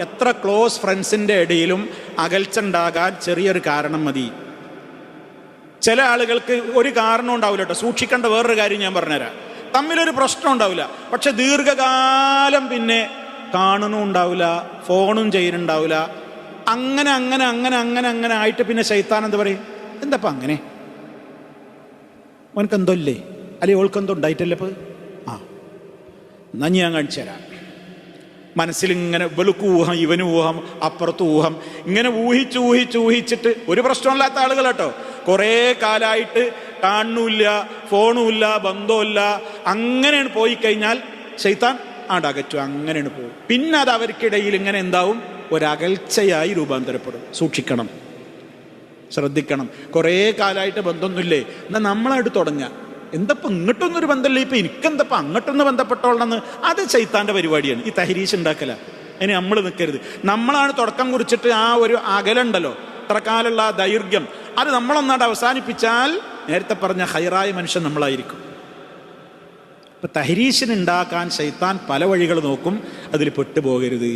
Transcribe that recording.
എത്ര ക്ലോസ് ഫ്രണ്ട്സിൻ്റെ ഇടയിലും അകൽച്ച ഉണ്ടാകാൻ ചെറിയൊരു കാരണം മതി. ചില ആളുകൾക്ക് ഒരു കാരണം ഉണ്ടാവില്ല കേട്ടോ. സൂക്ഷിക്കേണ്ട വേറൊരു കാര്യം ഞാൻ പറഞ്ഞുതരാം. തമ്മിലൊരു പ്രശ്നം ഉണ്ടാവില്ല, പക്ഷെ ദീർഘകാലം പിന്നെ കാണുന്നുണ്ടാവില്ല, ഫോണും ചെയ്യുന്നുണ്ടാവില്ല. അങ്ങനെ അങ്ങനെ അങ്ങനെ അങ്ങനെ അങ്ങനെ ആയിട്ട് പിന്നെ ശൈത്താൻ എന്ത് പറയും, എന്താപ്പം അങ്ങനെ, ഓനക്കെന്തോ ഇല്ലേ, അല്ലെങ്കിൽ ഓൾക്കെന്തോ ഉണ്ടായിട്ടല്ലേ ഇപ്പോൾ, ആ എന്നാ ഞാൻ കാണിച്ചു തരാം. മനസ്സിലിങ്ങനെ ഇവൾക്ക് ഊഹം, ഇവന് ഊഹം, അപ്പുറത്ത് ഊഹം, ഇങ്ങനെ ഊഹിച്ചിട്ട് ഒരു പ്രശ്നമില്ലാത്ത ആളുകൾ കേട്ടോ, കുറേ കാലമായിട്ട് കാണുന്നില്ല, ഫോണുമില്ല, ബന്ധവുമില്ല, അങ്ങനെയാണ് പോയി കഴിഞ്ഞാൽ ശൈത്താൻ അകറ്റും, അങ്ങനെയാണ് പോകും. പിന്നെ അത് അവർക്കിടയിൽ ഇങ്ങനെ എന്താവും, ഒരകൽച്ചയായി രൂപാന്തരപ്പെടും. സൂക്ഷിക്കണം, ശ്രദ്ധിക്കണം. കുറേ കാലമായിട്ട് ബന്ധമൊന്നുമില്ലേ, എന്നാൽ നമ്മളായിട്ട് തുടങ്ങുക, എന്തപ്പം ഇങ്ങോട്ടൊന്നൊരു ബന്ധമില്ല, ഇപ്പം എനിക്കെന്തപ്പം അങ്ങോട്ടൊന്ന് ബന്ധപ്പെട്ടോളണമെന്ന്, അത് ശൈത്താൻ്റെ പരിപാടിയാണ്. ഈ തഹരീശ് ഉണ്ടാക്കല. അതിന് നമ്മൾ നിൽക്കരുത്. നമ്മളാണ് തുടക്കം കുറിച്ചിട്ട് ആ ഒരു അകലുണ്ടല്ലോ, ഇത്ര കാലുള്ള ആ ദൈർഘ്യം, അത് നമ്മളൊന്നായിട്ട് അവസാനിപ്പിച്ചാൽ നേരത്തെ പറഞ്ഞ ഹൈറായ മനുഷ്യൻ നമ്മളായിരിക്കും. ഇപ്പം തഹരീശിനുണ്ടാക്കാൻ ശൈത്താൻ പല വഴികൾ നോക്കും, അതിൽ പെട്ടുപോകരുത്.